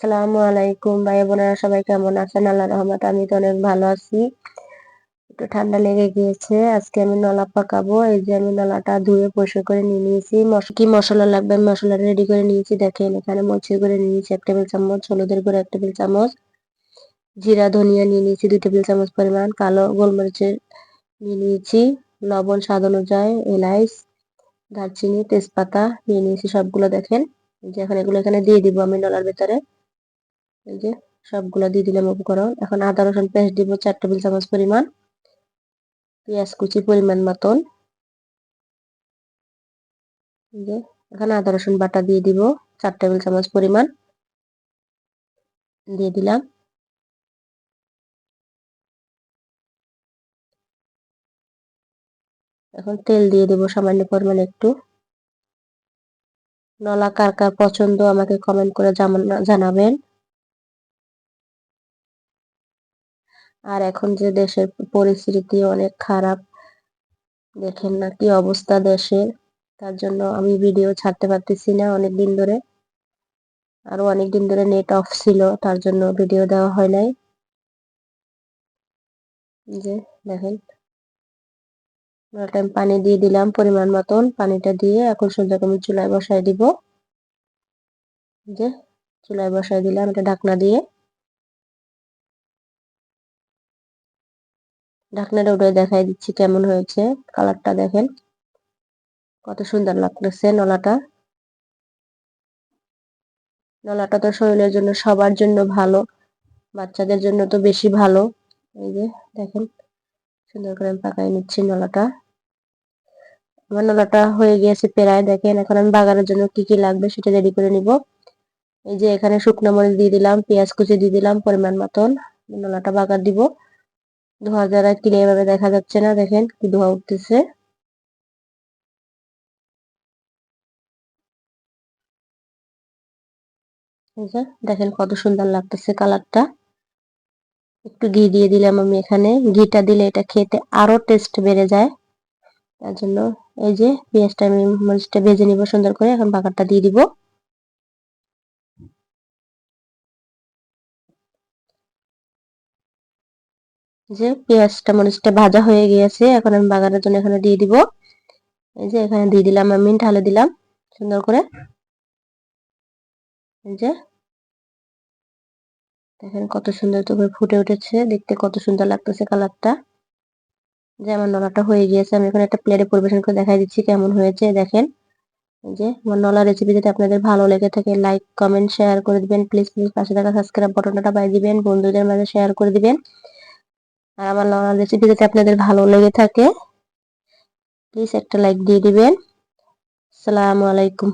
আসসালামু আলাইকুম ভাই বোনেরা, সবাই কেমন আছেন? আল্লাহর রহমতে আমি তো অনেক ভালো আছি। একটু ঠান্ডা লেগে গিয়েছে। আজকে আমি নলা পাকাবো। এই যে আমি নলাটা ধুয়ে পরিষ্কার করে নিয়ে নিয়েছি। কি মশলা লাগবে আমি মশলা রেডি করে নিয়েছি। দেখেন এখানে মরিচের গুঁড়ো নিয়ে নিয়েছি 1 টেবিল চামচ, হলুদের গুঁড়ো 1 টেবিল চামচ, জিরা ধনিয়া নিয়ে নিয়েছি 2 টেবিল চামচ পরিমাণ, কালো গোলমরিচের নিয়ে নিয়েছি, লবণ স্বাদ অনুযায়ী, এলাচ, দারচিনি, তেজপাতা নিয়ে নিয়েছি সবগুলো। দেখেন এই যে এখন এগুলো এখানে দিয়ে দিব আমি নলার ভিতরে। এই যে সবগুলো দিয়ে দিলাম উপকরণ। এখন আদা রসুন পেস্ট দিব 4 টেবিল চামচ পরিমাণ, পেঁয়াজ কুচি পরিমাণ মতন। এই যে এখন আদা রসুন বাটা দিয়ে দিব 4 টেবিল চামচ পরিমাণ দিয়ে দিলাম। এখন তেল দিয়ে দেব সামান্য পরিমাণ একটু। নলা কার কার পছন্দ আমাকে কমেন্ট করে জানাবেন। আর এখন যে দেশের পরিস্থিতি অনেক খারাপ, দেখেন না কি অবস্থা দেশের, তার জন্য আমি ভিডিও ছাড়তে পারতেছি না অনেক দিন ধরে। আরো অনেক দিন ধরে নেট অফ ছিল, তার জন্য ভিডিও দেওয়া হয় নাই। যে দেখেন টাইম পানি দিয়ে দিলাম পরিমাণ মতন। পানিটা দিয়ে এখন সোজা আমি চুলায় বসায় দিব। যে চুলায় বসায় দিলাম এটা ঢাকনা দিয়ে। ঢাকনাটা উঠে দেখাই দিচ্ছি কেমন হয়েছে। কালারটা দেখেন কত সুন্দর লাগতেছে। নলাটা তো শরীরের জন্য সবার জন্য ভালো, বাচ্চাদের জন্য তো বেশি ভালো। এই যে দেখেন সুন্দর করে আমি পাকাই নিচ্ছি নলাটা। আমার নলাটা হয়ে গিয়েছে প্রায়। দেখেন এখন আমি বাগারের জন্য কি কি লাগবে সেটা রেডি করে নিব। এই যে এখানে শুকনো মরিচ দিয়ে দিলাম, পেঁয়াজ কুচি দিয়ে দিলাম পরিমাণ মতন। নলাটা বাগার দিব। ধোয়া যারা কিনে এভাবে দেখা যাচ্ছে না, দেখেন কি ধোয়া উঠতেছে। দেখেন কত সুন্দর লাগতেছে কালারটা। একটু ঘি দিয়ে দিলাম আমি এখানে। ঘিটা দিলে এটা খেতে আরো টেস্ট বেড়ে যায়, তার জন্য। এই যে পেঁয়াজটা আমি মরিচটা ভেজে নিব সুন্দর করে। এখন বাগারটা দিয়ে দিব। যে পেঁয়াজটা মরিচটা ভাজা হয়ে গিয়েছে, এখন আমি বাগারের জন্য এখানে দিয়ে দিব। এই যে এখানে দিয়ে দিলাম আমি, ঢালে দিলাম সুন্দর করে। এই যে দেখেন কত সুন্দর তো ফুটে উঠেছে, দেখতে কত সুন্দর লাগতেছে কালারটা। যে আমার নলাটা হয়ে গিয়েছে, আমি এখন একটা প্লেটে পরিবেশন করে দেখাই দিচ্ছি কেমন হয়েছে। দেখেন এই যে আমার নলা রেসিপি যদি আপনাদের ভালো লেগে থাকে লাইক কমেন্ট শেয়ার করে দিবেন। প্লিজ প্লিজ পাশে থাকা সাবস্ক্রাইব বাটনটা বাজিয়ে দিবেন, বন্ধুদের মাঝে শেয়ার করে দিবেন। আর আমার নলা রেসিপি যদি আপনাদের ভালো লেগে থাকে প্লিজ একটা লাইক দিয়ে দিবেন। আসসালামু আলাইকুম।